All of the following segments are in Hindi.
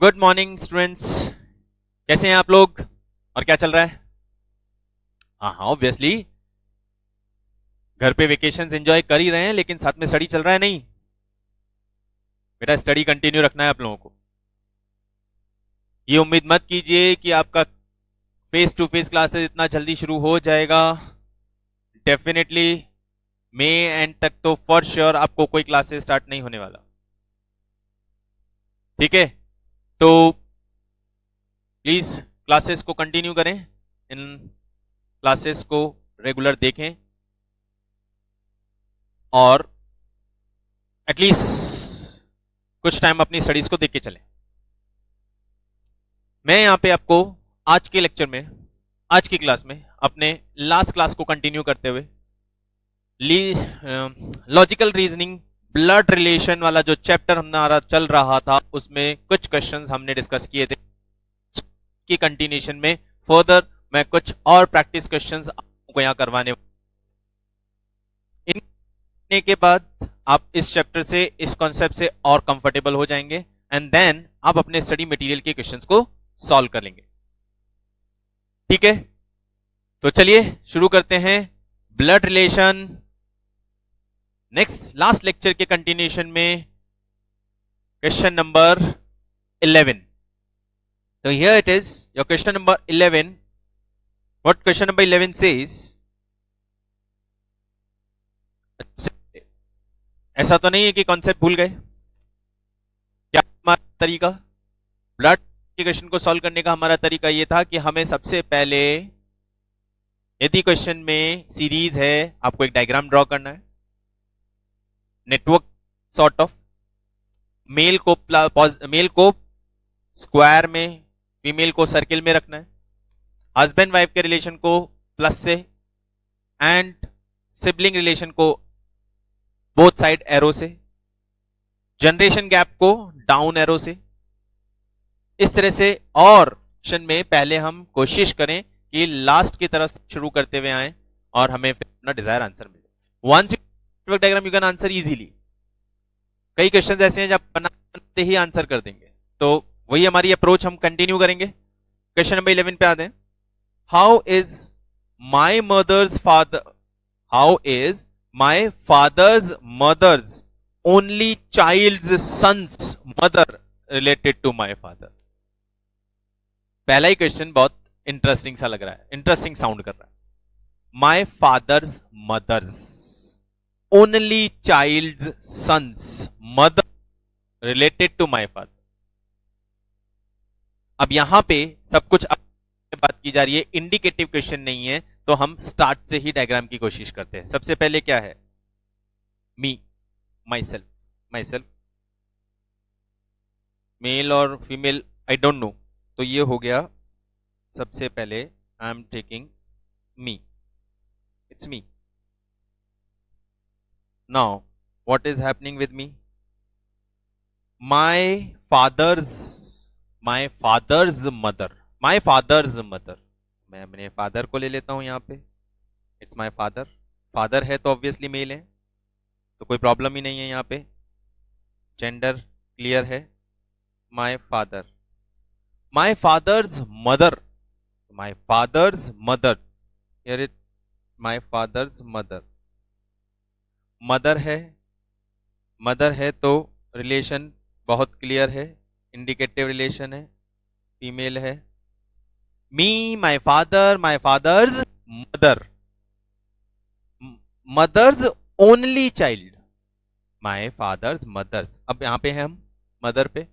Good morning students. कैसे हैं आप लोग और क्या चल रहा है? हाँ हाँ, ऑब्वियसली घर पे वेकेशंस एंजॉय कर ही रहे हैं, लेकिन साथ में स्टडी चल रहा है नहीं? बेटा स्टडी कंटिन्यू रखना है आप लोगों को। ये उम्मीद मत कीजिए कि आपका फेस टू फेस क्लासेस इतना जल्दी शुरू हो जाएगा। डेफिनेटली मई एंड तक तो फॉर श्योर आपको कोई क्लासेस स्टार्ट नहीं होने वाला। ठीक है, तो प्लीज क्लासेस को कंटिन्यू करें, इन क्लासेस को रेगुलर देखें और एटलीस्ट कुछ टाइम अपनी स्टडीज को देख के चलें। मैं यहां पे आपको आज के लेक्चर में, आज की क्लास में अपने लास्ट क्लास को कंटिन्यू करते हुए लॉजिकल रीजनिंग ब्लड रिलेशन वाला जो चैप्टर हमारा चल रहा था उसमें कुछ क्वेश्चंस हमने डिस्कस किए थे की कंटिन्यूशन में फर्दर मैं कुछ और प्रैक्टिस क्वेश्चंस आपको यहां करवाने के बाद आप इस चैप्टर से, इस कॉन्सेप्ट से और कंफर्टेबल हो जाएंगे एंड देन आप अपने स्टडी मटेरियल के क्वेश्चंस को सॉल्व कर लेंगे। ठीक है, तो चलिए शुरू करते हैं blood relation. Next last lecture के कंटिन्यूशन में question number 11। So here it is, your question number 11. What question number 11 says? ऐसा तो नहीं है कि कॉन्सेप्ट भूल गए? क्या हमारा तरीका ब्लड के क्वेश्चन को सॉल्व करने का हमारा तरीका यह था कि हमें सबसे पहले यदि क्वेश्चन में सीरीज है आपको एक डायग्राम ड्रॉ करना है, नेटवर्क सॉर्ट ऑफ, मेल को स्क्वायर में, फीमेल को सर्किल में रखना है, हस्बैंड वाइफ के रिलेशन को प्लस से एंड सिबलिंग रिलेशन को बोथ साइड एरो से, जनरेशन गैप को डाउन एरो से। इस तरह से और क्वेश्चन में पहले हम कोशिश करें कि लास्ट की तरफ शुरू करते हुए आए और हमें अपना डिजायर आंसर मिले। Once network diagram you can answer easily. कई क्वेश्चन ऐसे हैं जब बनाते ही आंसर कर देंगे, तो वही हमारी अप्रोच हम कंटिन्यू करेंगे। क्वेश्चन नंबर 11 पे आते हैं। How is my mother's father, how is my father's mother's only child son's mother related to my father. पहला ही क्वेश्चन बहुत इंटरेस्टिंग सा लग रहा है, इंटरेस्टिंग साउंड कर रहा है। My father's mother's only child son's mother related to my father. अब यहां पे सब कुछ बात की जा रही है, इंडिकेटिव क्वेश्चन नहीं है, तो हम स्टार्ट से ही डायग्राम की कोशिश करते हैं। सबसे पहले क्या है? Me, myself, myself, male और फीमेल आई डोंट नो, तो ये हो गया सबसे पहले। I am taking me, it's me. Now what is happening with me? My father's, my father's mother, my father's mother, मैं अपने फादर को ले लेता हूं यहां पे। इट्स माई फादर, फादर है तो ऑब्वियसली मेल है, तो कोई प्रॉब्लम ही नहीं है यहां पे, जेंडर क्लियर है। माई father, my father's mother, my father's mother, here it, my father's mother, mother है, मदर है तो रिलेशन बहुत क्लियर है, इंडिकेटिव रिलेशन है, फीमेल है। Me, my father, my father's mother, mother's only child, my father's mother's. अब यहां पे हैं हम मदर पे,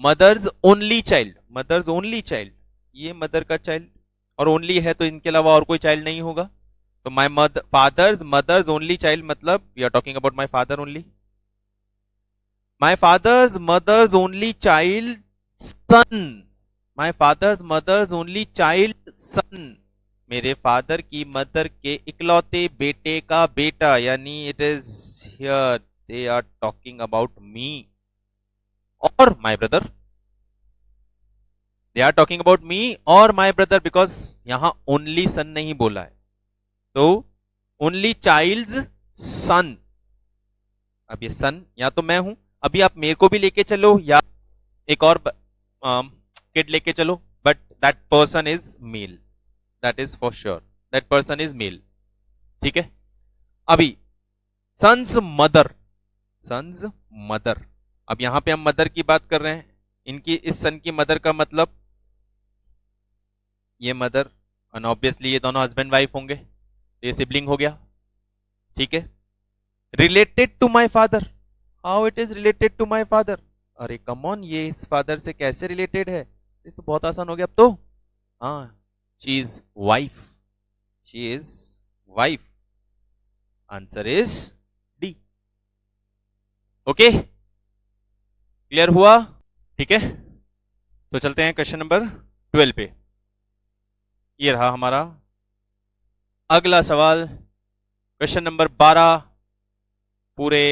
mother's only child, mother's only child, ये मदर का चाइल्ड और ओनली है तो इनके अलावा और कोई चाइल्ड नहीं होगा, तो my father's mother's only child मतलब we are talking about my father only. My father's mother's only child son, my father's mother's only child son, मेरे फादर की मदर के इकलौते बेटे का बेटा, यानी it is here they are talking about me और my brother, they are talking about me और माई ब्रदर, बिकॉज यहां ओनली सन नहीं बोला है, तो ओनली चाइल्ड सन। अब ये सन या तो मैं हूं, अभी आप मेरे को भी लेके चलो या एक और किड लेके चलो, but that person is male, that is for sure, that person is male. ठीक है, अभी सन्स मदर, सन्स मदर, अब यहां पे हम मदर की बात कर रहे हैं, इनकी इस सन की मदर का मतलब ये मदर, और ऑब्वियसली ये दोनों हस्बैंड वाइफ होंगे, ये सिबलिंग हो गया। ठीक है, related to my father, how it is related to my father, अरे कम ऑन, ये इस फादर से कैसे रिलेटेड है, ये तो बहुत आसान हो गया अब तो। हाँ, she is wife, she is wife, answer is D. Okay, clear हुआ? ठीक है, तो चलते हैं क्वेश्चन नंबर 12 पे। ये रहा हमारा अगला सवाल, क्वेश्चन नंबर 12, पूरे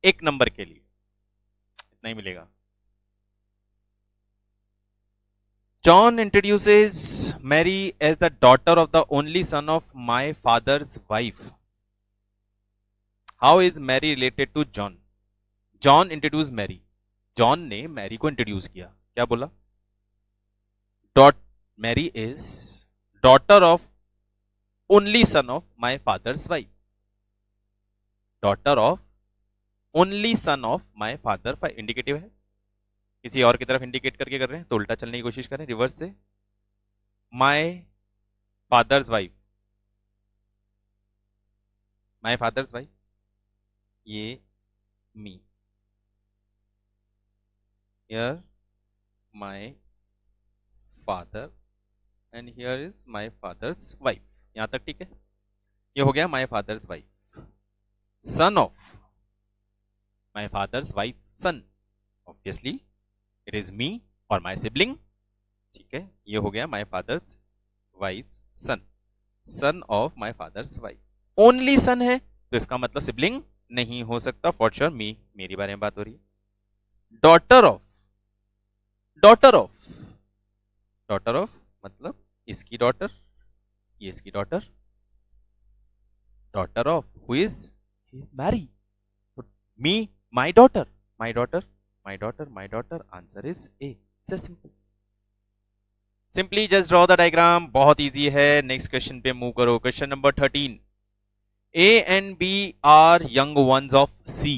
1 नंबर के लिए, इतना ही मिलेगा। John introduces Mary as the daughter of the only son of my father's wife. How is Mary related to John? John introduced Mary. John ने मैरी को इंट्रोड्यूस किया, क्या बोला? Mary is daughter of only son of my father's wife. Daughter of only son of my father, indicative है, किसी और की तरफ इंडिकेट करके कर रहे हैं तो उल्टा चलने की कोशिश करें, रिवर्स से। My father's wife, my father's wife, ये me, here my father and here is my father's wife, यहां तक ठीक है? ये हो गया my father's wife, son of my father's wife, son, obviously it is me और माय सिबलिंग। ठीक है, ये हो गया my father's wife son, son of my father's wife, only son है तो इसका मतलब सिबलिंग नहीं हो सकता, फॉर श्योर मी, मेरी बारे में बात हो रही है। Daughter of, daughter of, daughter of मतलब इसकी डॉटर, ये इसकी daughter, daughter of who is marry, me, my daughter, my daughter, my daughter, my daughter, answer is A, simple. Simply just draw the diagram, बहुत इजी है। नेक्स्ट क्वेश्चन पे मूव करो, question number 13। A and B are young ones of C.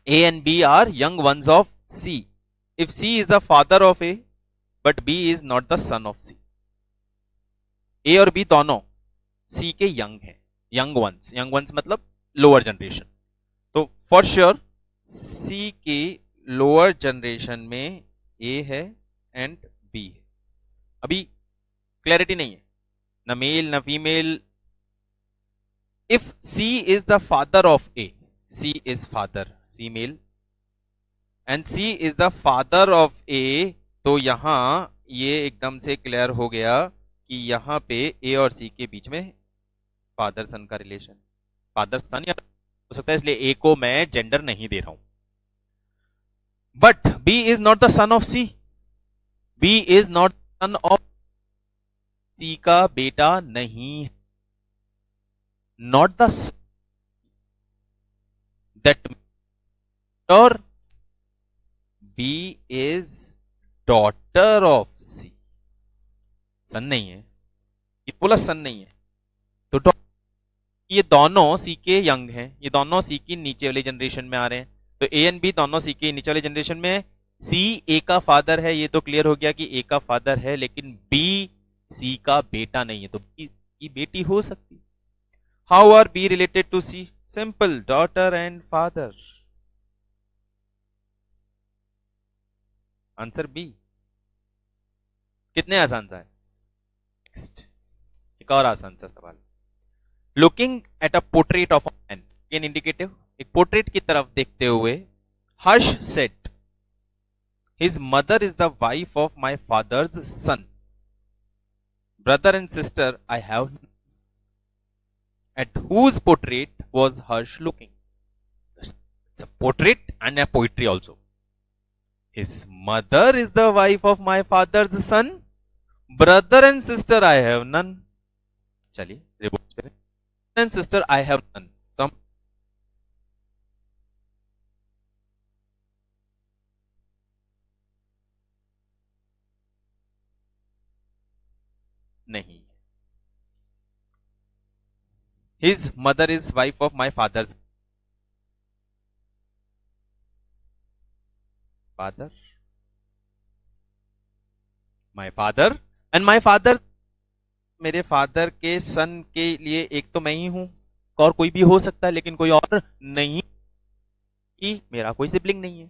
A and B are young ones of C. If C is the father of A, but B is not the son of C. A और B दोनों C के यंग हैं, यंग वंस, यंग वंस मतलब लोअर जनरेशन, तो फॉर श्योर C के लोअर जनरेशन में A है एंड B है। अभी क्लैरिटी नहीं है, न मेल न female. If C is the father of A, C is father, C male, and C is the father of A, तो यहां ये एकदम से क्लियर हो गया कि यहां पे A और C के बीच में फादर सन का रिलेशन, फादर सन या हो सकता है, इसलिए A को मैं जेंडर नहीं दे रहा हूं। But B is not the son of C, B is not son of C का बेटा नहीं है, not the that or B is daughter of C, सन नहीं है, ये बोला सन नहीं है, तो ये दोनों C के यंग हैं, ये दोनों C की नीचे वाली जनरेशन में आ रहे हैं, तो A एंड B दोनों C के नीचे वाली जनरेशन में, C A का फादर है, ये तो क्लियर हो गया कि A का फादर है, लेकिन B C का बेटा नहीं है, तो B की बेटी हो सकती। How are B related to C? Simple, daughter and father. Answer B। कितने आसान सा है? नेक्स्ट, एक और आसान सा सवाल। Looking at a portrait of a man, an indicative, एक पोर्ट्रेट की तरफ देखते हुए, हर्ष said, his mother is the wife of my father's son. Brother and sister I have. At whose portrait was Harsh looking? It's a portrait and a poetry also. His mother is the wife of my father's son. Brother and sister I have none. चलिए रिपोर्ट करें, and sister I have none. तो हम his mother is wife of my father father my father and my father, मेरे फादर के सन के लिए एक तो मैं ही हूं, और कोई भी हो सकता है लेकिन कोई और नहीं, कि मेरा कोई सिबलिंग नहीं है,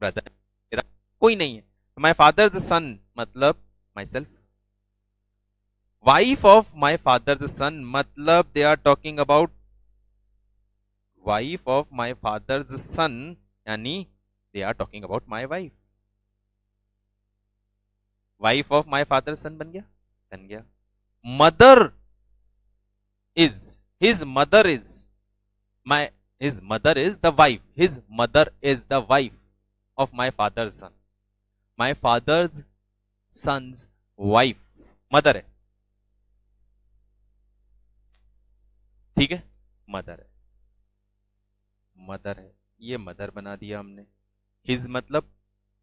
ब्रदर मेरा कोई नहीं है। माई फादर्स सन मतलब myself, wife of my father's son मतलब they are talking about wife of my father's son, यानी they are talking about my wife. Wife of my father son बन गया, बन गया। Mother is, his mother is my, his mother is the wife, his mother is the wife of my father's son, my father's son's wife mother है, ठीक है, मदर है, मदर है, ये मदर बना दिया हमने। हिज मतलब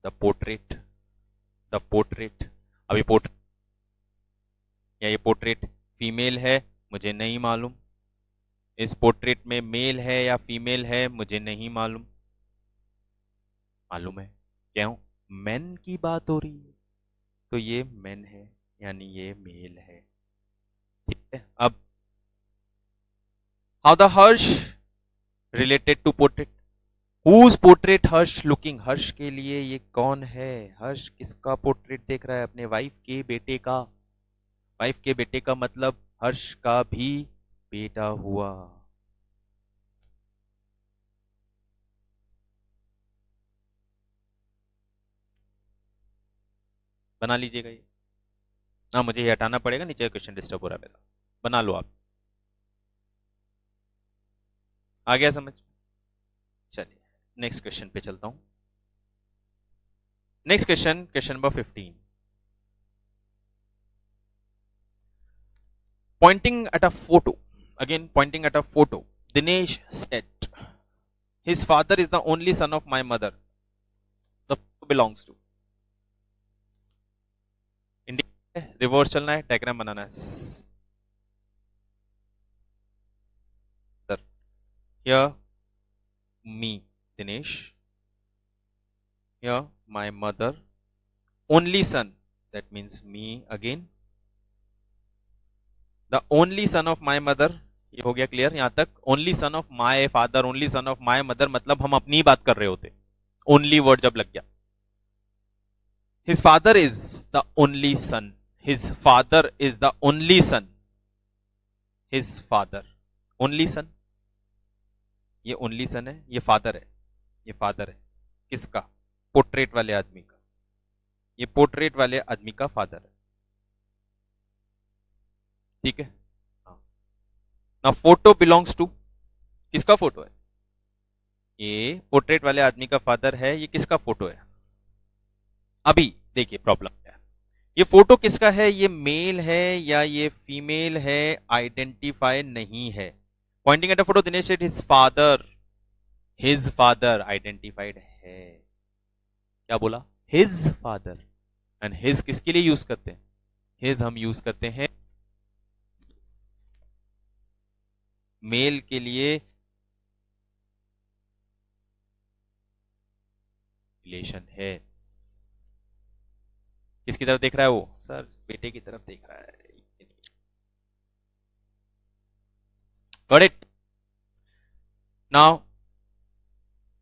द पोर्ट्रेट, द पोर्ट्रेट, अभी पोर्ट्रेट या ये पोर्ट्रेट फीमेल है मुझे नहीं मालूम, इस पोर्ट्रेट में मेल है या फीमेल है मुझे नहीं मालूम, मालूम है क्यों, मेन की बात हो रही है, तो ये मेन है यानी ये मेल है, ठीक है। अब how the Harsh related to portrait, whose portrait Harsh looking, Harsh के लिए ये कौन है, हर्ष किसका पोर्ट्रेट देख रहा है, अपने वाइफ के बेटे का, वाइफ के बेटे का मतलब हर्ष का भी बेटा हुआ, बना लीजिएगा ये, ना मुझे ये हटाना पड़ेगा, नीचे क्वेश्चन डिस्टर्ब हो रहा है मेरा, बना लो आप, आ गया समझ। चलिए नेक्स्ट क्वेश्चन पे चलता हूं। Next question, question number 15, pointing at a photo, again pointing at a photo, Dinesh said his father is the only son of my mother, the photo belongs to, India reverse चलना है, डायग्राम बनाना है, here me Dinesh, here my mother, only son, that means me again, the only son of my mother, ये हो गया क्लियर यहां तक, only son of my father, only son of my mother मतलब हम अपनी बात कर रहे होते, ओनली वर्ड जब लग गया, his father is the only sun, his father is the only sun, his father only son, ये ओनली सन है, ये फादर है, ये फादर है किसका, पोर्ट्रेट वाले आदमी का, ये पोर्ट्रेट वाले आदमी का फादर है, ठीक है। ना फोटो बिलोंग्स टू, किसका फोटो है, ये पोर्ट्रेट वाले आदमी का फादर है, ये किसका फोटो है, अभी देखिए प्रॉब्लम क्या है, ये फोटो किसका है, ये मेल है या ये फीमेल है, आइडेंटिफाई नहीं है, Poynting at a photo Dinesh said his father identified है, क्या बोला, हिज फादर, एंड हिज किसके लिए यूज करते हैं, हिज हम यूज करते हैं मेल के लिए, रिलेशन है, किसकी तरफ देख रहा है वो, सर बेटे की तरफ देख रहा है, गॉट इट। नाउ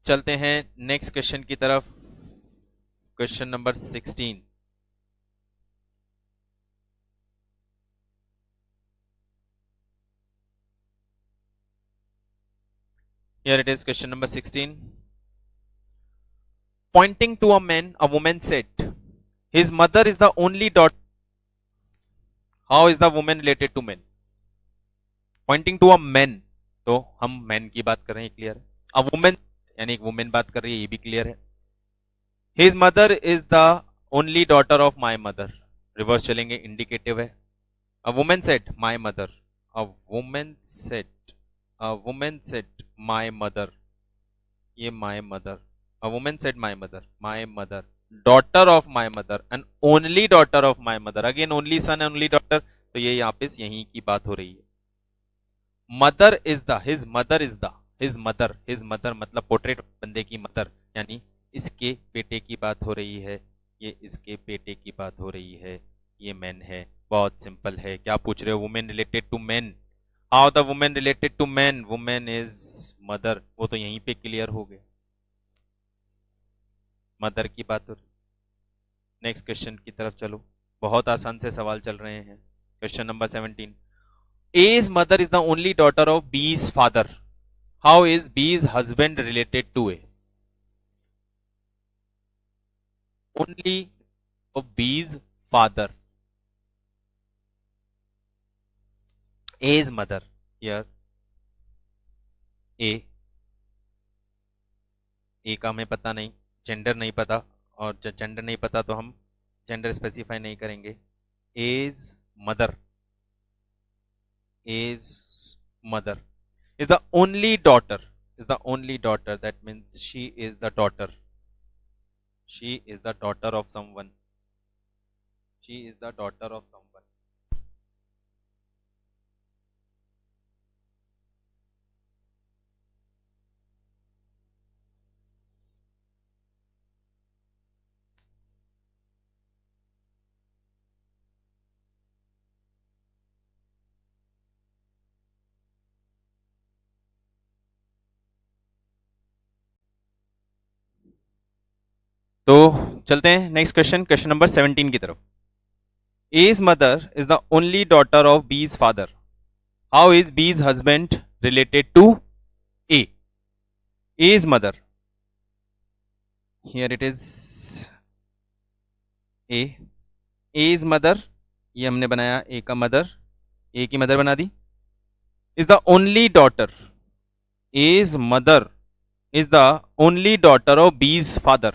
चलते हैं नेक्स्ट क्वेश्चन की तरफ, question number 16, here it is, question number 16, pointing to a man, a woman said his mother is the only daughter, how is the woman related to men, pointing to a man, तो हम मैन की बात कर रहे हैं, क्लियर है, अ वुमेन यानी एक वुमेन बात कर रही है, ये भी क्लियर है, his mother is the only daughter of my mother, reverse चलेंगे, इंडिकेटिव है, a woman said my mother, a woman said, a woman said my mother, ये my mother, a woman said my mother, daughter of my mother and only daughter of my mother, again only son only daughter, तो ये यहाँ पे यहीं की बात हो रही है, mother is the, his mother is the, his mother मतलब पोर्ट्रेट बंदे की मदर, यानी इसके बेटे की बात हो रही है, ये इसके बेटे की बात हो रही है, ये मैन है। बहुत सिंपल है। क्या पूछ रहे हो? Women related to man, how the women related to man, women is mother, वो तो यहीं पे क्लियर हो गया, मदर की बात हो रही। नेक्स्ट क्वेश्चन की तरफ चलो, बहुत आसान से सवाल चल रहे हैं। Question number 17, A's mother is the only daughter of B's father. How is B's husband related to A? Only of B's father. A's mother. Here A. A का हमें पता नहीं, जेंडर नहीं पता, और जब जेंडर नहीं पता तो हम जेंडर स्पेसिफाई नहीं करेंगे। A's mother. A's mother is the only daughter. Is the only daughter. That means she is the daughter. She is the daughter of someone. She is the daughter of someone. तो चलते हैं नेक्स्ट क्वेश्चन, क्वेश्चन नंबर 17 की तरफ। A's mother is the only daughter of B's father. How is B's husband related to A? A's mother. Here it is A. A's mother, ये हमने बनाया A का मदर, A की मदर बना दी। Is the only daughter. A's mother is the only daughter of B's father.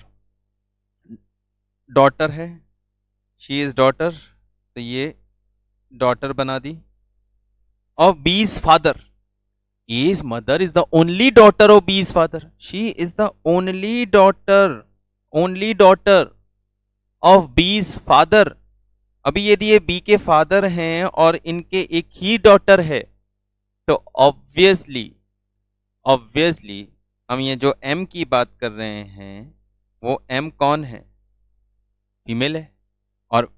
Daughter है, शी इज डॉटर, तो ये डॉटर बना दी। ऑफ बीज father, A's mother is the only daughter of B's father. She is the only daughter of B's father. अभी यदि ये बी के फादर हैं और इनके एक ही डॉटर है, तो ऑब्वियसली हम ये जो एम की बात कर रहे हैं वो एम कौन है? फीमेल है, और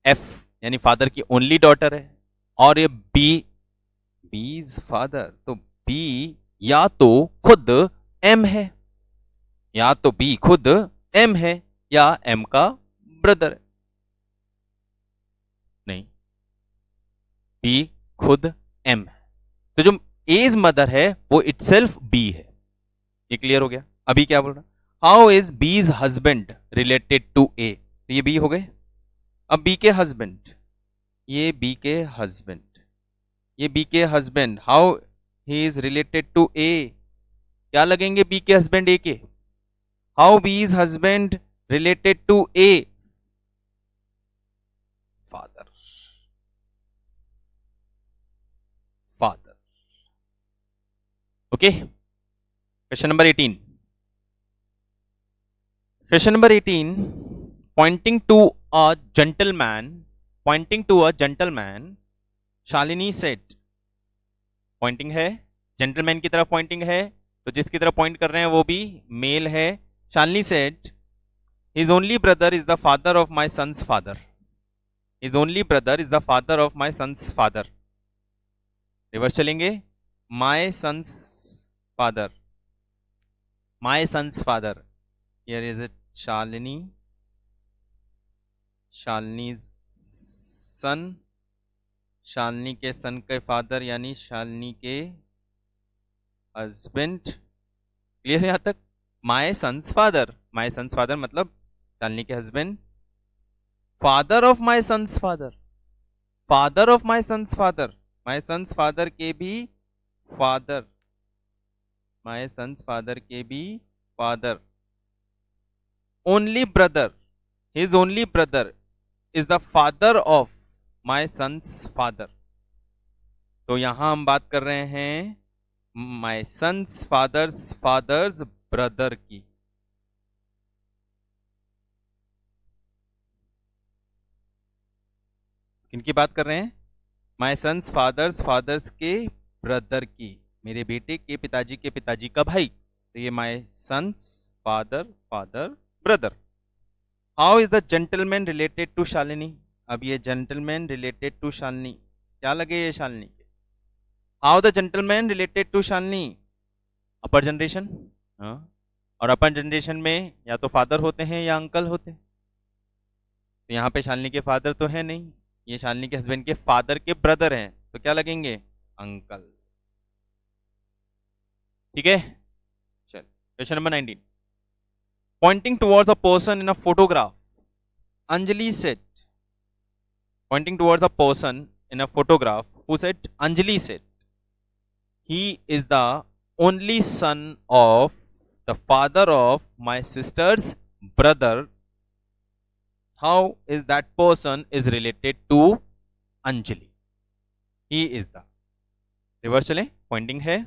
एफ यानी फादर की ओनली डॉटर है, और ये बीज फादर, तो बी या तो खुद एम है, या तो बी खुद एम है, या एम का ब्रदर है। नहीं, बी खुद एम है, तो जो एज मदर है वो इटसेल्फ बी है। ये क्लियर हो गया? अभी क्या बोल रहा? हाउ इज बीज हस्बैंड रिलेटेड टू ए, तो ये बी हो गए। अब बी के हस्बैंड, ये बी के हस्बैंड, ये बी के husband, how he is related to A, क्या लगेंगे बी के हस्बैंड ए के? How B is husband related to A? Father, father. Okay, question number 18। Question number 18, pointing to a gentleman, Shalini said, pointing है, जेंटलमैन की तरफ पॉइंटिंग है, तो जिसकी तरफ पॉइंट कर रहे हैं वो भी मेल है। Shalini said, his only brother is the father of my son's father. His only brother is the father of my son's father. Reverse चलेंगे, my son's father, my son's father. Here is it, Shalini's सन, शालिनी के सन के फादर यानी शालिनी के हस्बैंड। क्लियर है यहां तक? My son's father, my son's father मतलब शालिनी के husband. Father of my son's father, father of my son's father, my son's father के भी फादर, माय सन्स फादर के भी father. Only brother, his only brother is the father of my son's father. तो यहां हम बात कर रहे हैं माय सन्स फादर्स ब्रदर की। किनकी बात कर रहे हैं? माय सन्स फादर्स के ब्रदर की, मेरे बेटे के पिताजी का भाई, तो ये my son's father father brother. How is the gentleman related to Shalini, अब ये जेंटलमैन रिलेटेड टू शालिनी, क्या लगे ये शालिनी के, how the gentleman related to Shalini, upper generation, हाँ, और अपर जनरेशन में या तो फादर होते हैं या अंकल होते हैं, तो यहाँ पे शालिनी के फादर तो है नहीं, ये शालिनी के हस्बैंड के फादर के ब्रदर हैं, तो क्या लगेंगे, अंकल। ठीक है, चल question number 19, pointing towards a person in a photograph, Anjali said, pointing towards a person in a photograph who said, Anjali said, he is the only son of the father of my sister's brother. How is that person is related to Anjali? He is the, reverse चले, पॉइंटिंग है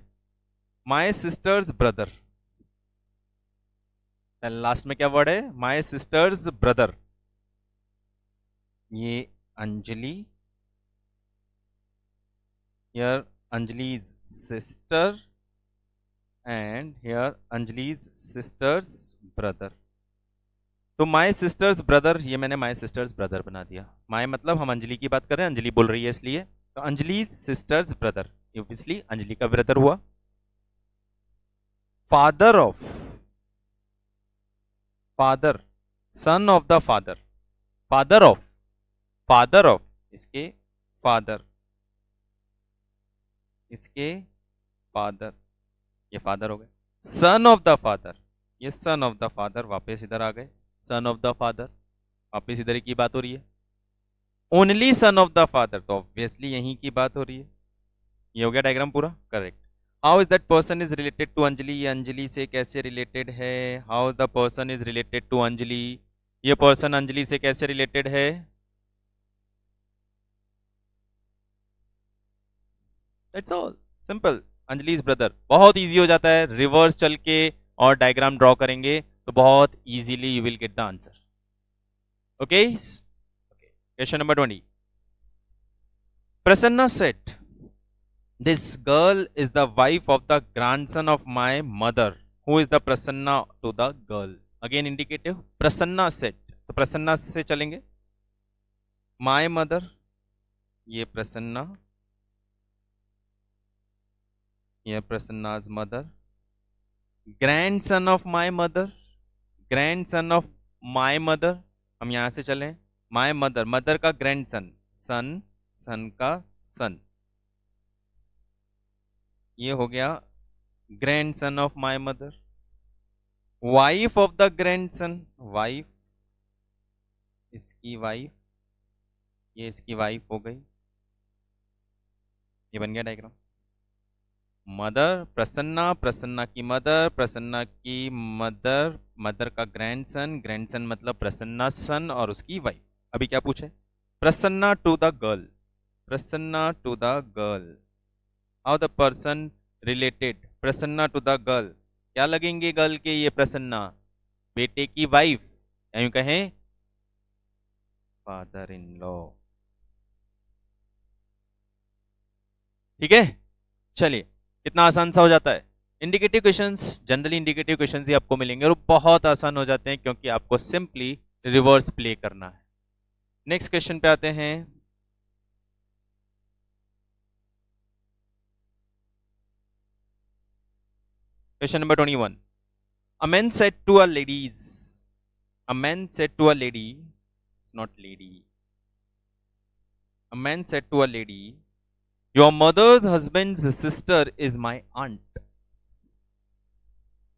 my sister's brother, लास्ट में क्या वर्ड है, my sister's brother, ये Anjali, here Anjali's sister and here Anjali's sister's brother, तो माय सिस्टर्स ब्रदर, ये मैंने माय सिस्टर्स ब्रदर बना दिया, माय मतलब हम अंजलि की बात कर रहे हैं, अंजलि बोल रही है इसलिए, तो Anjali sisters brother, obviously Anjali का ब्रदर हुआ। Father of, father, son of the father, father of, father of, इसके फादर, इसके फादर, ये फादर हो गए, सन ऑफ द फादर, ये सन ऑफ द फादर, वापस इधर आ गए, सन ऑफ द फादर, वापस इधर की बात हो रही है, only son of the father, तो ऑब्वियसली यहीं की बात हो रही है, ये हो गया डायग्राम पूरा correct. How is that person is related to Anjali, ये अंजलि से कैसे रिलेटेड है, how the person is related to Anjali, ये पर्सन अंजलि से कैसे रिलेटेड है, that's all, simple, Anjali is brother, बहुत इजी हो जाता है, रिवर्स चल के और डायग्राम ड्रॉ करेंगे तो बहुत easily you will get the answer. Okay, question number 20, Prasanna set, this girl is the wife of the grandson of my mother, who is the prasanna to the girl, again indicative, prasanna set, तो प्रसन्ना से चलेंगे, my mother, ये प्रसन्ना, ये प्रसन्ना's mother, grandson of my mother, grandson of my mother, हम यहां से चलें, my mother, mother का grandson, son, son का son, ये हो गया grand son of my mother, wife of the grand son, wife, इसकी वाइफ, ये इसकी वाइफ हो गई, ये बन गया डायग्राम। मदर प्रसन्ना, प्रसन्ना की मदर, प्रसन्ना की मदर, मदर का ग्रैंडसन, ग्रैंडसन मतलब प्रसन्ना सन और उसकी वाइफ। अभी क्या पूछे, Prasanna to the girl, Prasanna to the girl, how the person related, Prasanna to the girl, क्या लगेंगे गर्ल के, ये प्रसन्ना बेटे की वाइफ, यूं कहें फादर इन लॉ। ठीक है, चलिए कितना आसान सा हो जाता है। Indicative questions, generally indicative questions ही आपको मिलेंगे और बहुत आसान हो जाते हैं क्योंकि आपको सिंपली रिवर्स प्ले करना है। नेक्स्ट क्वेश्चन पे आते हैं, question number 21, a man said to a ladies, a man said to a lady, it's not lady, a man said to a lady, your mother's husband's sister is my aunt,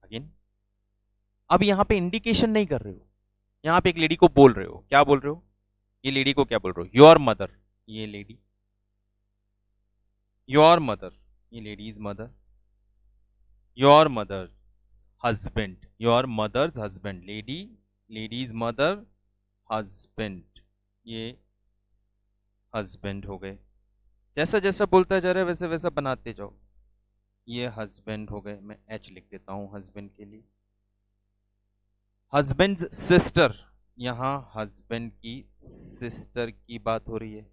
again अब यहां पे इंडिकेशन नहीं कर रहे हो, यहां पे एक लेडी को बोल रहे हो, क्या बोल रहे हो, ये लेडी को क्या बोल रहे हो, योर मदर, ये लेडी, योर मदर, ये lady's mother, your mother husband, your mother's husband, lady, lady's mother, husband, ये हस्बैंड हो गए, जैसा जैसा बोलता जा रहा है वैसे वैसा बनाते जाओ, ये हस्बैंड हो गए, मैं एच लिख देता हूं हस्बैंड के लिए, हस्बैंड सिस्टर, यहां हस्बैंड की सिस्टर की बात हो रही है,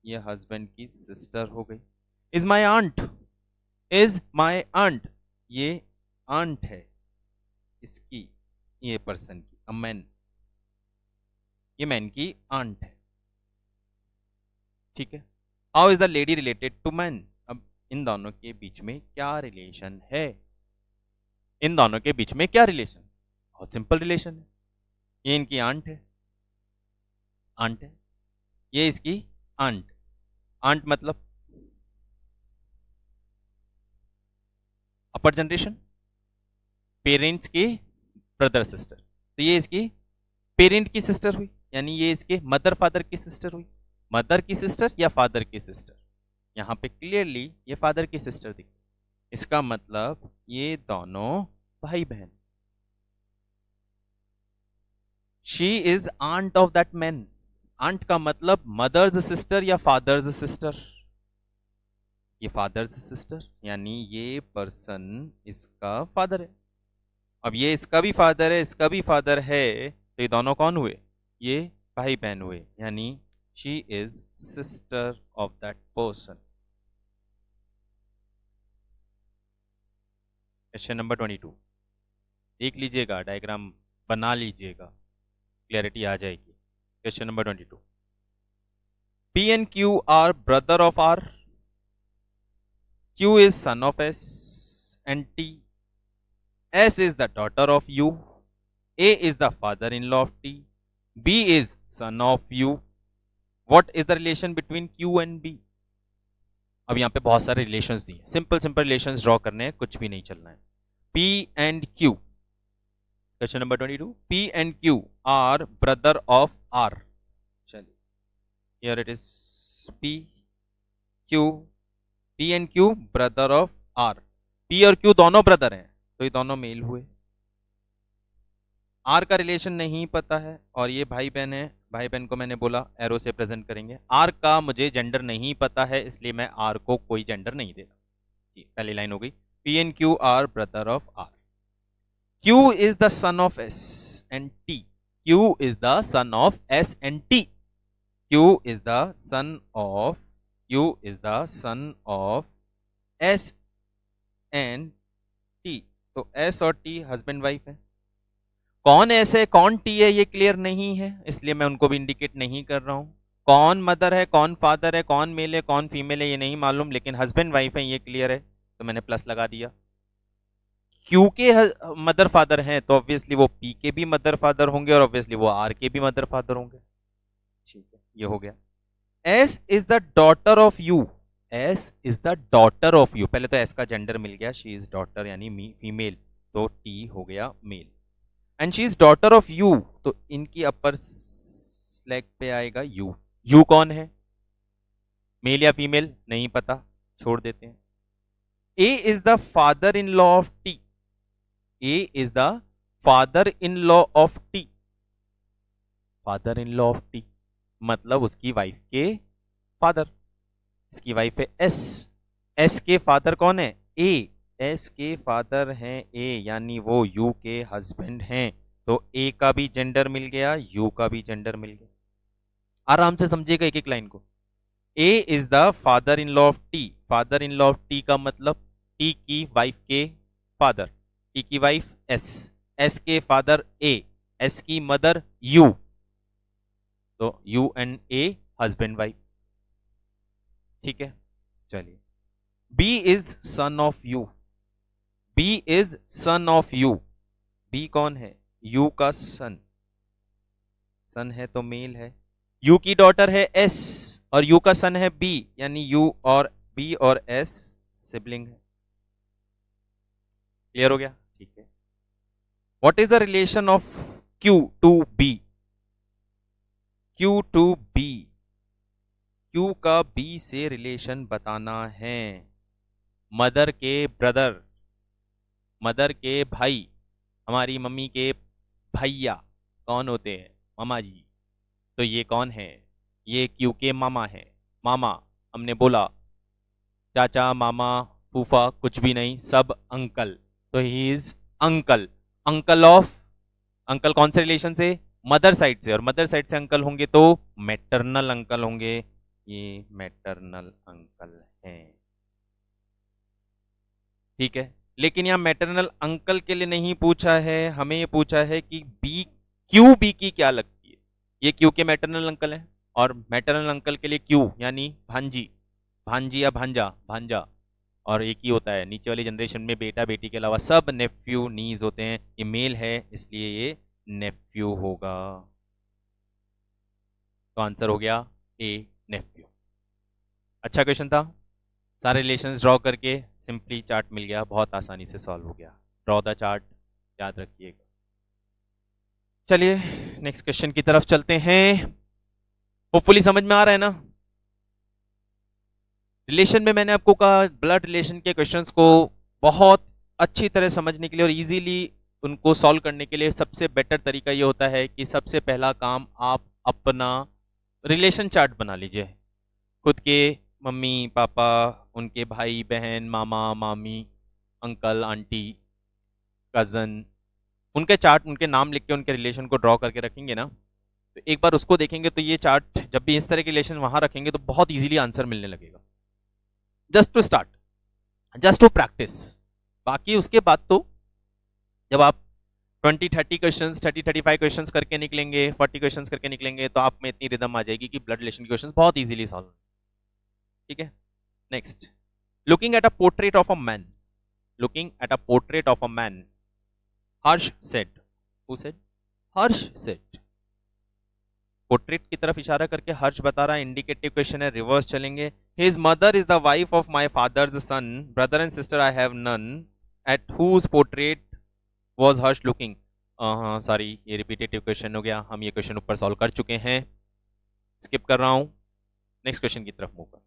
ये हस्बैंड की सिस्टर हो गई, is my aunt, is my aunt, ये आंट है इसकी, ये पर्सन की, अ मैन, ये मैन की आंट है, ठीक है। How is the lady related to man, अब इन दोनों के बीच में क्या रिलेशन है, इन दोनों के बीच में क्या रिलेशन, बहुत सिंपल रिलेशन है, ये इनकी आंट है, आंट है, ये इसकी आंट, आंट मतलब अपर जनरेशन, पेरेंट्स के ब्रदर सिस्टर, तो ये इसकी पेरेंट की सिस्टर हुई, यानी ये इसके मदर फादर की सिस्टर हुई, मदर की सिस्टर या फादर की सिस्टर, यहां पे क्लियरली ये फादर की सिस्टर दिखी, इसका मतलब ये दोनों भाई बहन, she is aunt of that man, aunt का मतलब मदर्स सिस्टर या फादर्स सिस्टर, ये फादर्स सिस्टर, यानी ये पर्सन इसका फादर है, अब ये इसका भी फादर है, इसका भी फादर है, तो ये दोनों कौन हुए, ये भाई बहन हुए, यानी she is sister of that person. Question number 22 देख लीजिएगा, डायग्राम बना लीजिएगा, क्लैरिटी आ जाएगी। Question number 22, P and Q are brother of R, Q is son of S and T, S is the daughter of U, A is the father-in-law of T, B is son of U. What is the relation between Q and B? अब यहाँ पे बहुत सारे रिलेशंस दिए, सिंपल सिंपल रिलेशंस ड्रॉ करने हैं, कुछ भी नहीं चलना है। P and Q, question number 22, P and Q are brother of R, चलिए here it is P Q, P and Q brother of R, P और Q दोनों ब्रदर हैं, तो ये दोनों मेल हुए, आर का रिलेशन नहीं पता है और ये भाई बहन है, भाई बहन को मैंने बोला एरो से प्रेजेंट करेंगे, आर का मुझे जेंडर नहीं पता है इसलिए मैं आर को कोई जेंडर नहीं दे रहा, पहली लाइन हो गई, P and Q R brother of R, Q is the son of S and T, Q is the son of S and T, Q is the son of, Q is the son of S and T, तो एस और टी हस्बैंड वाइफ है, कौन एस है कौन टी है ये क्लियर नहीं है, इसलिए मैं उनको भी इंडिकेट नहीं कर रहा हूं, कौन मदर है कौन फादर है, कौन मेल है कौन फीमेल है ये नहीं मालूम, लेकिन हस्बैंड वाइफ है ये क्लियर है, तो मैंने प्लस लगा दिया। क्यू के मदर फादर हैं तो ऑब्वियसली वो पी के भी मदर फादर होंगे और ऑब्वियसली वो आर के भी मदर फादर होंगे, ठीक है ये हो गया। S is the daughter of U, S is the daughter of U, पहले तो एस का जेंडर मिल गया, शी इज डॉटर यानी फीमेल, तो टी हो गया male, and she is daughter of U, तो इनकी अपर स्लैग पे आएगा यू, यू कौन है, मेल या फीमेल नहीं पता, छोड़ देते हैं। A is the father in law of T, A is the father in law of T, father in law of T मतलब उसकी वाइफ के फादर, इसकी वाइफ है एस, एस के फादर कौन है ए, एस के फादर हैं ए यानी वो यू के हस्बैंड हैं, तो ए का भी जेंडर मिल गया, यू का भी जेंडर मिल गया, आराम से समझिएगा एक एक लाइन को। A is the father in law of T, father in law of T का मतलब टी की वाइफ के फादर, टी की वाइफ एस, एस के फादर ए, एस की मदर यू, तो U and A husband wife, ठीक है। चलिए B is son of U, B is son of U, B कौन है यू का सन, सन है तो मेल है, यू की डॉटर है एस और यू का सन है बी, यानी यू और बी और एस सिबलिंग है, क्लियर हो गया, ठीक है। What is the relation of Q to B, Q to B, Q का बी से रिलेशन बताना है, मदर के ब्रदर, मदर के भाई, हमारी मम्मी के भैया कौन होते हैं मामा जी, तो ये कौन है, ये क्यू के मामा है, मामा हमने बोला चाचा मामा फूफा कुछ भी नहीं, सब अंकल, तो he is uncle, uncle of, uncle कौन से रिलेशन से, मदर साइड से, और मदर साइड से अंकल होंगे तो मैटरनल अंकल होंगे, ये मैटरनल अंकल हैं, ठीक है, लेकिन यहाँ मैटरनल अंकल के लिए नहीं पूछा है, हमें ये पूछा है कि बी क्यू बी की क्या लगती है। ये क्यू के मैटरनल अंकल है और मैटरनल अंकल के लिए क्यू यानी भांजी, भांजी या भांजा, भांजा और एक ही होता है। नीचे वाली जनरेशन में बेटा बेटी के अलावा सब नेफ्यू नीज होते हैं। ये मेल है इसलिए ये नेफ्यू होगा। तो आंसर हो गया ए, नेफ्यू। अच्छा क्वेश्चन था, सारे रिलेशंस ड्रॉ करके सिंपली चार्ट मिल गया, बहुत आसानी से सॉल्व हो गया। ड्रॉ द चार्ट, याद रखिएगा। चलिए नेक्स्ट क्वेश्चन की तरफ चलते हैं। होपफुली समझ में आ रहा है ना। रिलेशन में मैंने आपको कहा ब्लड रिलेशन के क्वेश्चंस को बहुत अच्छी तरह समझने के लिए और इजीली उनको सॉल्व करने के लिए सबसे बेटर तरीका ये होता है कि सबसे पहला काम आप अपना रिलेशन चार्ट बना लीजिए। खुद के मम्मी पापा, उनके भाई बहन, मामा मामी, अंकल आंटी, कजन, उनके चार्ट, उनके नाम लिख के उनके रिलेशन को ड्रॉ करके रखेंगे ना, तो एक बार उसको देखेंगे तो ये चार्ट जब भी इस तरह के रिलेशन वहां रखेंगे तो बहुत इजीली आंसर मिलने लगेगा। Just to start, just to practise. बाकी उसके बाद तो जब आप 20-30 क्वेश्चंस, 30-35 क्वेश्चंस करके निकलेंगे, 40 क्वेश्चंस करके निकलेंगे तो आप में इतनी रिदम आ जाएगी कि ब्लड रिलेशन के क्वेश्चंस बहुत इजीली सॉल्व। ठीक है, next, looking at a portrait of a man, looking at a portrait of a man, Harsh said, who said? Harsh said. Portrait की तरफ इशारा करके हर्ष बता रहा है, इंडिकेटिव क्वेश्चन है, रिवर्स चलेंगे। His mother is the wife of my father's son, brother and sister I have none, at whose portrait was Harsh looking. Sorry, ये रिपीटेटिव क्वेश्चन हो गया, हम ये क्वेश्चन ऊपर सॉल्व कर चुके हैं, स्किप कर रहा हूं। नेक्स्ट क्वेश्चन की तरफ मूव कर।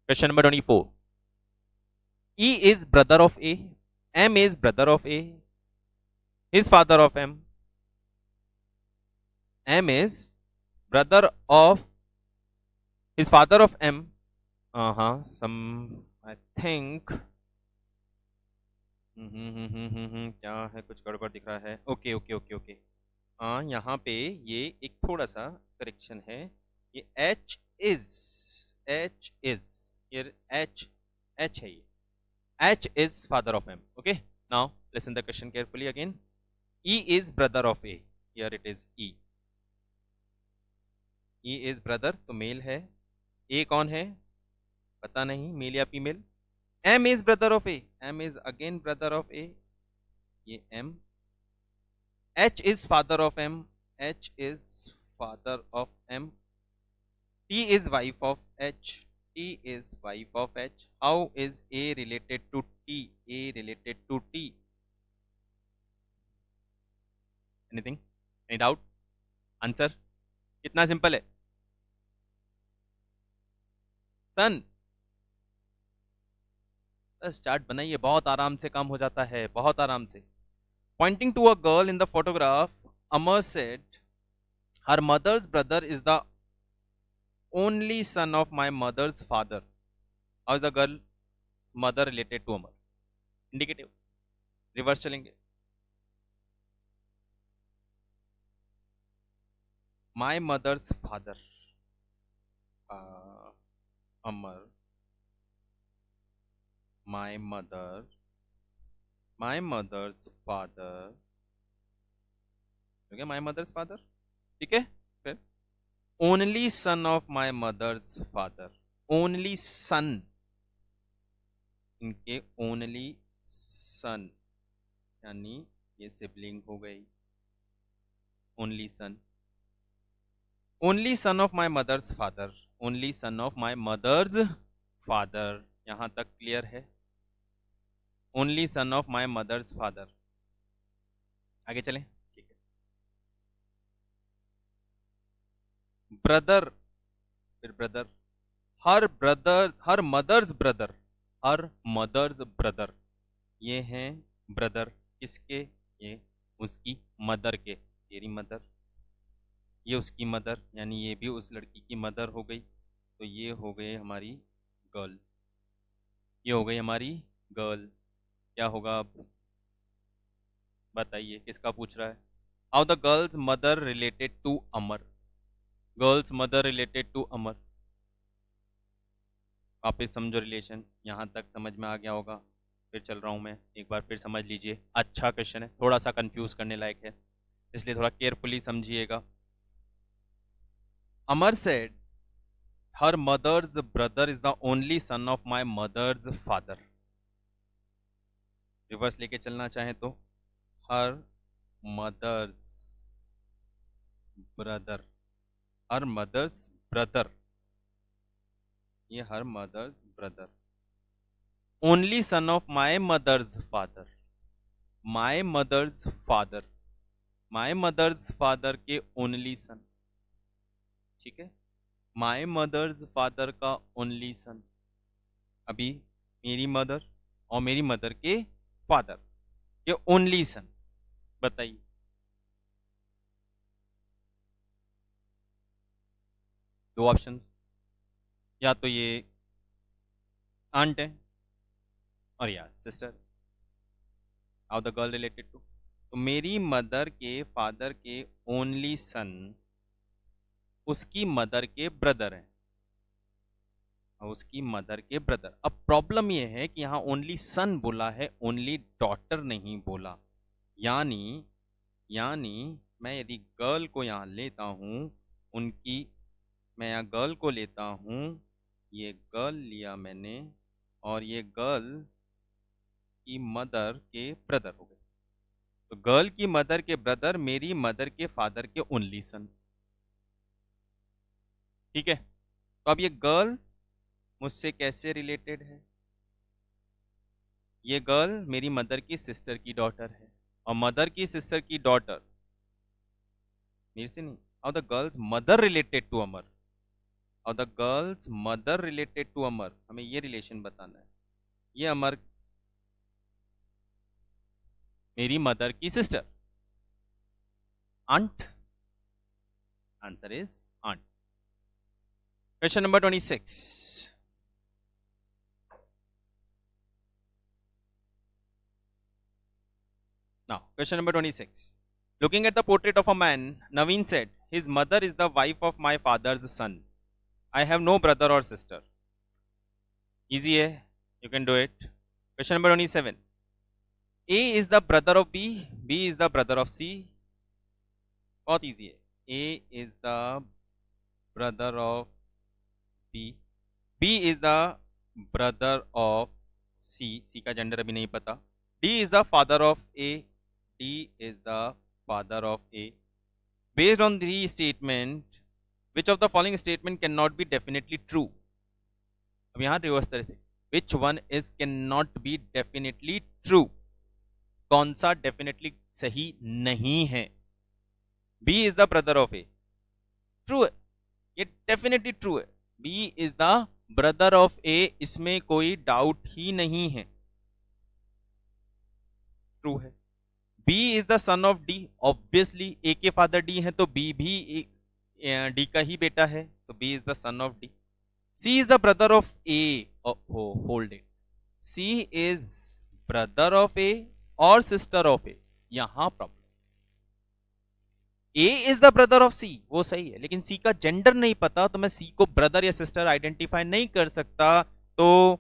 Question number 24, E is brother of A, M is brother of A, his father of M, M is brother of his father of M. Some I think क्या है, कुछ गड़बड़ दिख रहा है। ओके ओके ओके ओके, हाँ यहाँ पे ये एक थोड़ा सा करेक्शन है। ये H is ये H है, ये H is father of M. Okay, now listen the question carefully again. E is brother of A. Here it is E. E is brother, तो मेल है। A कौन है पता नहीं, मेल या female. M is brother of A. M is again brother of A. ये M. H is father of M. H is father of M. T is wife of H. T is wife of H. How is A related to T? A related to T. Anything? Any doubt? Answer? कितना सिंपल है सन। बस चार्ट बनाइए, बहुत आराम से काम हो जाता है, बहुत आराम से। Pointing to a girl in the photograph, Amar said, her mother's brother is the only son of my mother's father. How is the girl mother related to Amar? Indicative. Reverse चलेंगे। My mother's father, Amar, my mother's father, okay, my mother's father, ठीक है। फिर only son of my mother's father, only son, इनके only son यानी ये सिबलिंग हो गई, only son, only son of my mother's father, only son of my mother's father, यहां तक क्लियर है। Only son of my mother's father. आगे चलें, ठीक है। ब्रदर, फिर brother, her brother, her mother's brother, her mother's brother, ये हैं ब्रदर किसके? ये उसकी मदर के, तेरी मदर, ये उसकी मदर, यानी ये भी उस लड़की की मदर हो गई। तो ये हो गई हमारी गर्ल, ये हो गई हमारी गर्ल। क्या होगा अब बताइए, किसका पूछ रहा है? How the girl's mother related to Amar, girl's mother related to Amar. वापिस समझो रिलेशन, यहां तक समझ में आ गया होगा। फिर चल रहा हूँ मैं, एक बार फिर समझ लीजिए। अच्छा क्वेश्चन है, थोड़ा सा कंफ्यूज करने लायक है, इसलिए थोड़ा केयरफुली समझिएगा। Amar said her mother's brother is the only son of my mother's father. Reverse लेके चलना चाहें तो her mother's brother, her mother's brother, ये her mother's brother only son of my mother's father, my mother's father, my mother's father के ओनली सन, ठीक है, माई मदर्स फादर का ओनली सन। अभी मेरी मदर और मेरी मदर के फादर के ओनली सन, बताइए। दो ऑप्शन, या तो ये आंट है और या sister. How the girl related to, तो मेरी मदर के फादर के ओनली सन उसकी मदर के ब्रदर हैं, उसकी मदर के ब्रदर। अब प्रॉब्लम यह है कि यहाँ ओनली सन बोला है, ओनली डॉटर नहीं बोला। यानी यानी मैं यदि गर्ल को यहाँ लेता हूँ, उनकी, मैं यहाँ गर्ल को लेता हूँ, ये गर्ल लिया मैंने, और ये गर्ल की मदर के ब्रदर हो गए, तो गर्ल की मदर के ब्रदर मेरी मदर के फादर के ओनली सन, ठीक है। तो अब ये गर्ल मुझसे कैसे रिलेटेड है? ये गर्ल मेरी मदर की सिस्टर की डॉटर है, और मदर की सिस्टर की डॉटर मेरे से नहीं, और the girl's mother related to Amar, और the girl's mother related to Amar, हमें ये रिलेशन बताना है। ये अमर मेरी मदर की sister, aunt, answer is aunt. Question number 26। Now, question number 26. Looking at the portrait of a man, Naveen said, his mother is the wife of my father's son. I have no brother or sister. Easy hai, you can do it. Question number 27. A is the brother of B, B is the brother of C. बहुत easy है. A is the brother of B, B is the brother of C, C का जेंडर अभी नहीं पता. D is the father of A, D is the father of A. Based on the statement, which of the following statement cannot be definitely true? अब यहाँ रिवर्स तरह से, which one is cannot be definitely true? कौन सा definitely सही नहीं है? B is the brother of A, true है, ये definitely ट्रू है. B is the brother of A, इसमें कोई डाउट ही नहीं है, ट्रू है. B is the son of D, obviously A के फादर D है, तो B भी D का ही बेटा है, तो B is the son of D. C is the brother of A, hold it, C is brother of A और sister of A, यहां problem. A is the brother of C, वो सही है, लेकिन C का जेंडर नहीं पता, तो मैं C को ब्रदर या सिस्टर आइडेंटिफाई नहीं कर सकता. तो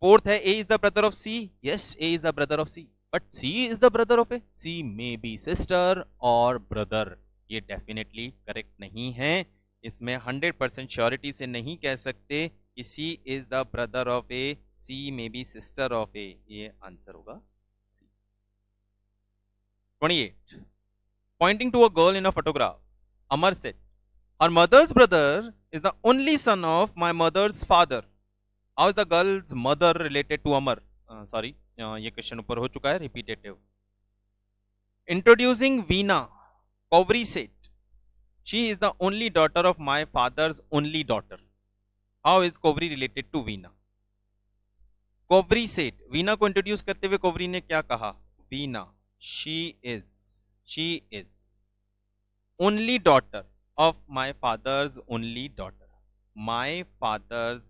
फोर्थ है A is the brother of C, yes A is the brother of C, but C is the brother of A, C may be sister और ब्रदर, ये डेफिनेटली करेक्ट नहीं है. इसमें 100% श्योरिटी से नहीं कह सकते कि C is the brother of A, C may be sister of A, ये आंसर होगा C. 28. Pointing to a girl in a photograph, Amar said, her mother's brother is the only son of my mother's father. How is the girl's mother related to Amar? Sorry, ये क्वेश्चन ऊपर हो चुका है, repetitive. Introducing Veena, Kovri said, she is the only daughter of my father's only daughter. How is Kovri related to Veena? Kovri said, Veena को इंट्रोड्यूस करते हुए कोवरी ने क्या कहा? Veena, she is only daughter of my father's only daughter. My father's,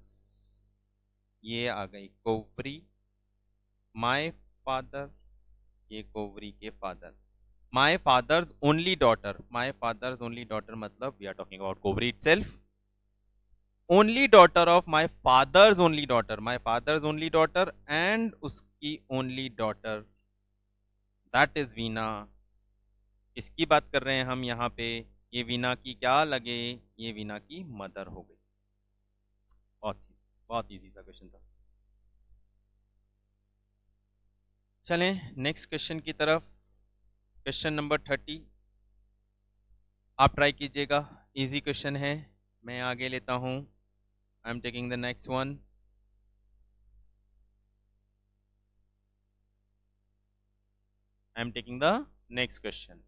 ये आ गई कोवरी, my father, ये कोवरी के father. My father's only daughter, my father's only daughter मतलब we are talking about कोवरी itself. Only daughter of my father's only daughter, my father's only daughter and उसकी only daughter, that is Veena. इसकी बात कर रहे हैं हम यहाँ पे। ये वीना की क्या लगे, ये वीना की मदर हो गई। बहुत इजी सा क्वेश्चन था। चलें नेक्स्ट क्वेश्चन की तरफ। क्वेश्चन नंबर 30 आप ट्राई कीजिएगा, इजी क्वेश्चन है। मैं आगे लेता हूं, आई am taking the next one. I am taking the next question.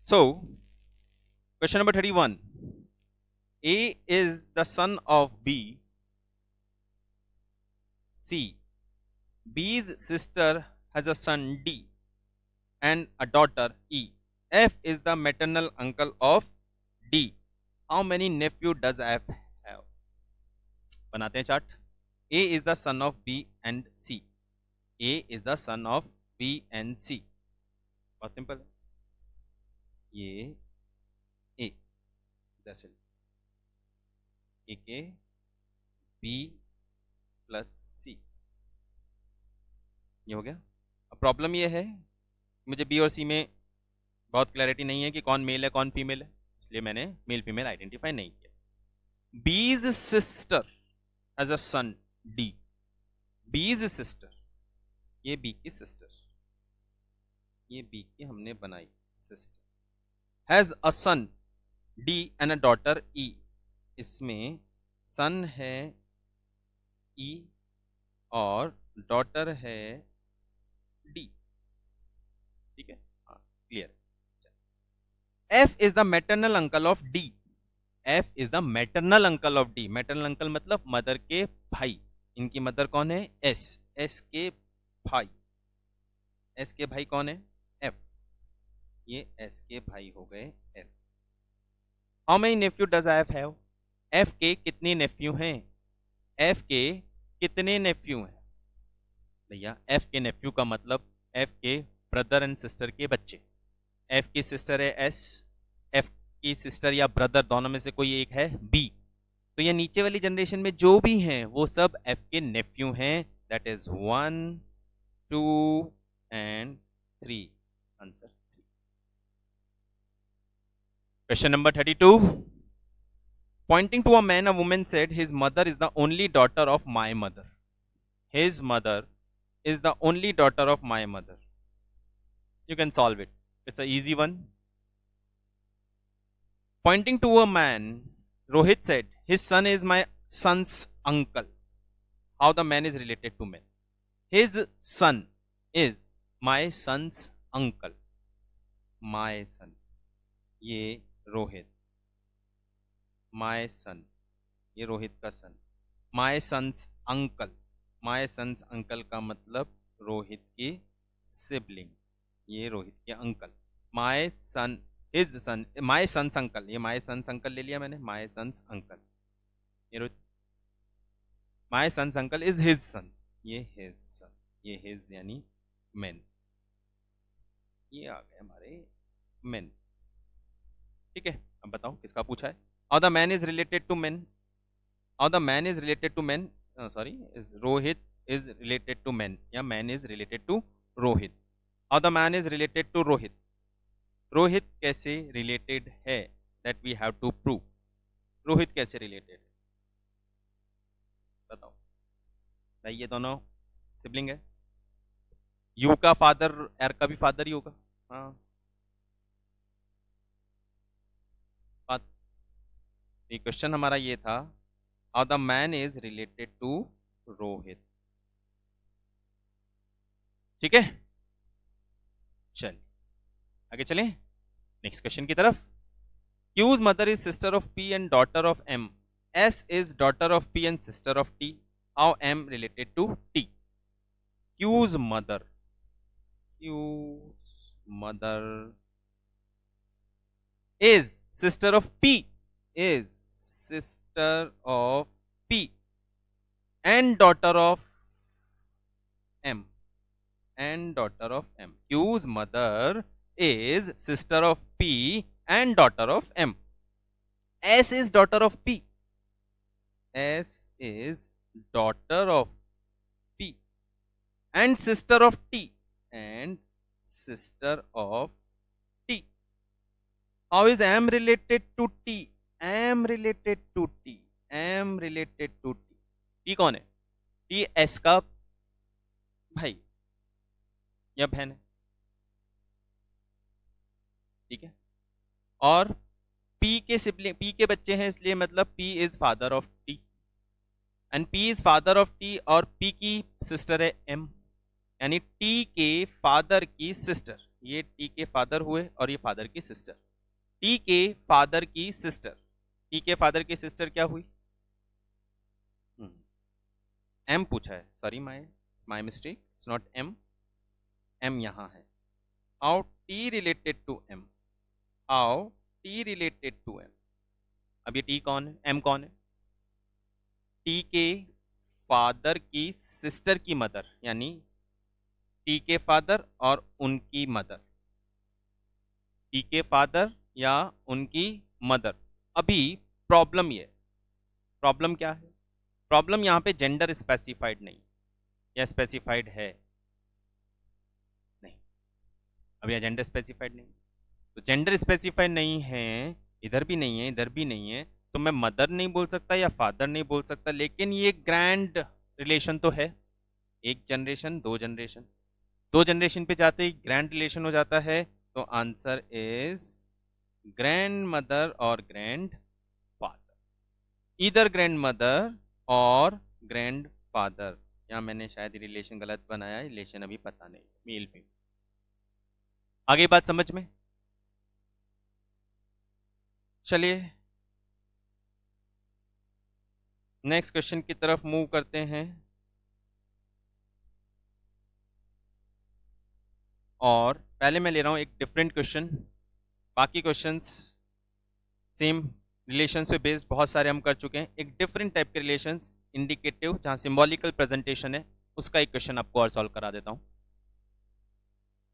So question number 31, A is the son of B. C. B's sister has a son D and a daughter E. F is the maternal uncle of D. How many nephew does F have? बनाते हैं chart. A is the son of B and C. A is the son of B and C. बहुत सिंपल है ये। A दरअसल A के B प्लस C, ये हो गया। अब प्रॉब्लम ये है मुझे बी और सी में बहुत क्लैरिटी नहीं है कि कौन मेल है कौन फीमेल है, इसलिए मैंने मेल फीमेल आइडेंटिफाई नहीं किया। B's sister has a son D, B's sister, ये बी की सिस्टर, ये बी की हमने बनाई sister, has a son D and a daughter E. इसमें सन है ई और डॉटर है डी, ठीक है, हाँ clear. F is the maternal uncle of D, F is the maternal uncle of D. Maternal uncle मतलब मदर के भाई, इनकी मदर कौन है, एस, एस के भाई, एस के भाई कौन है, एफ, ये एस के भाई हो गए F. How many nephew does F have, F के कितने नेफ्यू हैं, एफ के कितने नेफ्यू हैं भैया, एफ के नेफ्यू का मतलब एफ के ब्रदर एंड सिस्टर के बच्चे। एफ की सिस्टर है एस, एफ की सिस्टर या ब्रदर दोनों में से कोई एक है बी, तो ये नीचे वाली जनरेशन में जो भी हैं वो सब एफ के नेफ्यू हैं, that is 1 2 and 3, answer. Question number 32, pointing to a man a woman said his mother is the only daughter of my mother, his mother is the only daughter of my mother. You can solve it, it's an easy one. Pointing to a man, Rohit said his son is my son's uncle. How the man is related to man, his son is my son's uncle, my son, ये रोहित, माय सन, ये रोहित का son, my son's uncle, my son's uncle का मतलब रोहित की सिबलिंग, ये रोहित के uncle, my son his son, my son's uncle, ये माय सन्स अंकल ले लिया मैंने, माय सन्स अंकल, ये Rohit, my son's uncle is his son, ये हिज सन, ये हिज यानी मेन, ये आ गए हमारे मेन, ठीक है। अब बताओ किसका पूछा है। How the man is related to men, how the man is related to men, sorry, is Rohit is related to men या man is related to Rohit, how the man is related to Rohit, Rohit कैसे related है, that we have to prove, Rohit कैसे related है बताओ भाई, ये दोनों सिबलिंग है, यू का फादर एर का भी फादर ही होगा, हाँ क्वेश्चन हमारा ये था, how the man is related to Rohit, ठीक है। चल आगे चलें नेक्स्ट क्वेश्चन की तरफ। Q's mother is sister of P and daughter of M, S is daughter of P and sister of T, how M related to T. Q's mother, Q's mother is sister of P, is sister of P and daughter of M, and daughter of M. Q's mother is sister of P and daughter of M. S is daughter of P, S is daughter of P and sister of T, and sister of T. How is M related to T? M related to T, M related to T. T कौन है? टी एस का भाई या बहन है, ठीक है. और P के सिबलिंग, P के बच्चे हैं, इसलिए मतलब P is father of T and P is father of T, और P की सिस्टर है M, यानी T के फादर की सिस्टर. ये T के फादर हुए और ये फादर की सिस्टर. T के फादर की सिस्टर, T के फादर की सिस्टर क्या हुई? M पूछा है, sorry my mistake, it's not M, M यहां है. How T related to M? How T related to M? अब ये T कौन है, M कौन है? T के फादर की सिस्टर की मदर, यानी T के फादर और उनकी मदर, T के फादर या उनकी मदर. अभी प्रॉब्लम ये, प्रॉब्लम क्या है? प्रॉब्लम यहाँ पे जेंडर स्पेसिफाइड नहीं, या स्पेसिफाइड है नहीं, अभी जेंडर स्पेसिफाइड नहीं. तो जेंडर स्पेसिफाइड नहीं है, इधर भी नहीं है, इधर भी नहीं है, तो मैं मदर नहीं बोल सकता या फादर नहीं बोल सकता, लेकिन ये ग्रैंड रिलेशन तो है. एक जनरेशन, दो जनरेशन, दो जनरेशन पे जाते ही ग्रैंड रिलेशन हो जाता है. तो आंसर इज ग्रैंड मदर और ग्रैंड फादर, इधर ग्रैंड मदर और ग्रैंड फादर. यहाँ मैंने शायद रिलेशन गलत बनाया, रिलेशन अभी पता नहीं, मेल फीमेल. आगे बात समझ में? चलिए नेक्स्ट क्वेश्चन की तरफ मूव करते हैं. और पहले मैं ले रहा हूं एक डिफरेंट क्वेश्चन. बाकी क्वेश्चंस सेम रिलेशंस पे बेस्ड बहुत सारे हम कर चुके हैं. एक डिफरेंट टाइप के रिलेशंस, इंडिकेटिव, जहां सिंबॉलिकल प्रेजेंटेशन है, उसका एक क्वेश्चन आपको और सॉल्व करा देता हूं.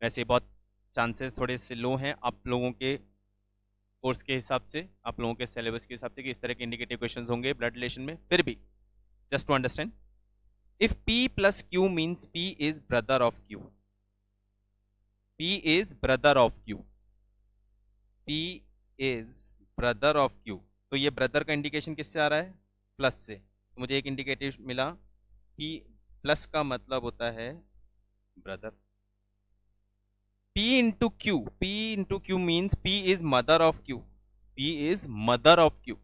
वैसे बहुत चांसेस थोड़े से लो हैं आप लोगों के कोर्स के हिसाब से, आप लोगों के सिलेबस के हिसाब से, कि इस तरह के इंडिकेटिव क्वेश्चंस होंगे ब्लड रिलेशन में. फिर भी just to understand, if P plus Q means P is brother of Q, P is brother of Q, P is brother of Q, तो ये ब्रदर का इंडिकेशन किससे आ रहा है? प्लस से. तो मुझे एक इंडिकेटिव मिला, P प्लस का मतलब होता है brother. P into Q, P into Q means P is mother of Q, P is mother of Q,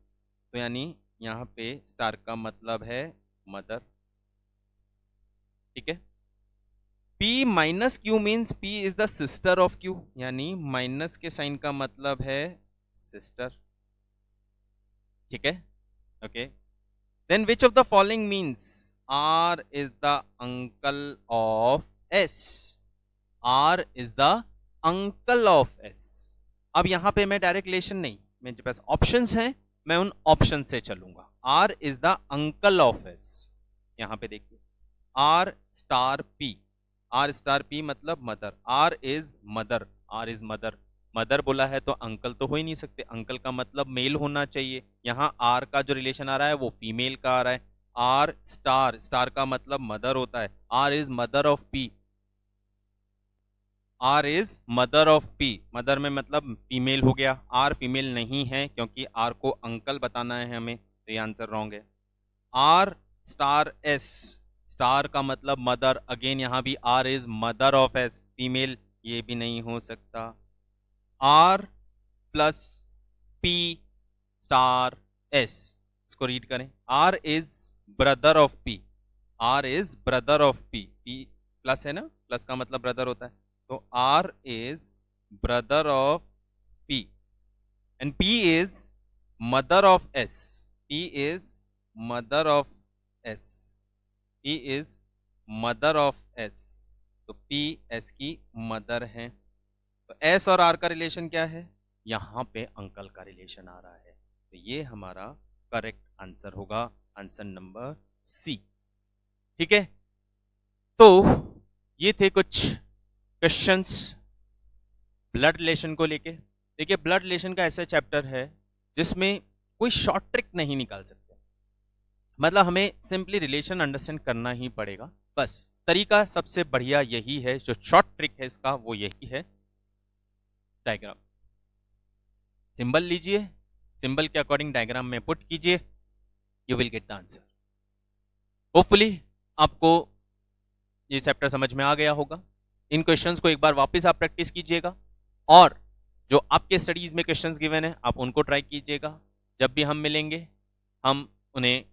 तो यानी यहाँ पे स्टार का मतलब है मदर, ठीक है. P minus Q means P is the sister of Q, यानी माइनस के साइन का मतलब है सिस्टर, ठीक है. Okay, then which of the following means R is the uncle of S, R is the uncle of S. अब यहां पे मैं डायरेक्ट रिलेशन नहीं, मेरे पास ऑप्शंस हैं, मैं उन ऑप्शन से चलूंगा. R is the uncle of S, यहां पे देखिए R star P, R star P मतलब mother, R is mother, R is mother. Mother बोला है तो अंकल तो हो ही नहीं सकते, अंकल का मतलब मेल होना चाहिए. यहाँ R का जो रिलेशन आ रहा है वो फीमेल का आ रहा है. R स्टार, स्टार का मतलब मदर होता है. R is mother of P, R is mother of P, mother में मतलब फीमेल हो गया. R फीमेल नहीं है क्योंकि R को अंकल बताना है हमें, तो ये आंसर रॉन्ग है. R स्टार S, स्टार का मतलब मदर, अगेन यहां भी R is mother of S, female, ये भी नहीं हो सकता. R plus P star S, इसको रीड करें, R is brother of P, R is brother of P, P plus है ना, प्लस का मतलब ब्रदर होता है, तो R is brother of P and P is mother of S, P is mother of S, P is mother of S, तो P S की मदर है. तो S और R का रिलेशन क्या है? यहां पे अंकल का रिलेशन आ रहा है, तो ये हमारा करेक्ट आंसर होगा, आंसर नंबर C, ठीक है. तो ये थे कुछ क्वेश्चंस ब्लड रिलेशन को लेके. देखिए ब्लड रिलेशन का ऐसा चैप्टर है जिसमें कोई शॉर्ट ट्रिक नहीं निकाल सकते। मतलब हमें सिंपली रिलेशन अंडरस्टैंड करना ही पड़ेगा, बस तरीका सबसे बढ़िया यही है, जो शॉर्ट ट्रिक है इसका वो यही है। डायग्राम सिंबल लीजिए, सिंबल के अकॉर्डिंग डायग्राम में पुट कीजिए, you will get the answer. Hopefully आपको ये चैप्टर समझ में आ गया होगा। इन क्वेश्चंस को एक बार वापस आप प्रैक्टिस कीजिएगा, और जो आपके स्टडीज में क्वेश्चंस गिवन है आप उनको ट्राई कीजिएगा। जब भी हम मिलेंगे हम उन्हें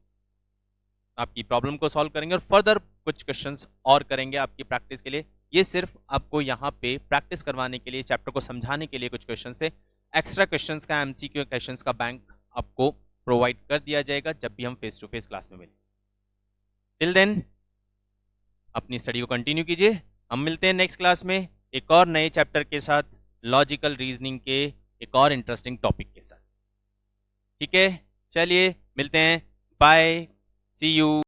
आपकी प्रॉब्लम को सॉल्व करेंगे और फर्दर कुछ क्वेश्चंस और करेंगे आपकी प्रैक्टिस के लिए। ये सिर्फ आपको यहाँ पे प्रैक्टिस करवाने के लिए, चैप्टर को समझाने के लिए कुछ क्वेश्चंस थे। एक्स्ट्रा क्वेश्चंस का, एमसीक्यू क्वेश्चंस का बैंक आपको प्रोवाइड कर दिया जाएगा जब भी हम फेस टू फेस क्लास में मिलें। टिल देन अपनी स्टडी को कंटिन्यू कीजिए। हम मिलते हैं नेक्स्ट क्लास में एक और नए चैप्टर के साथ, लॉजिकल रीजनिंग के एक और इंटरेस्टिंग टॉपिक के साथ। ठीक है, चलिए मिलते हैं, बाय, सी यू।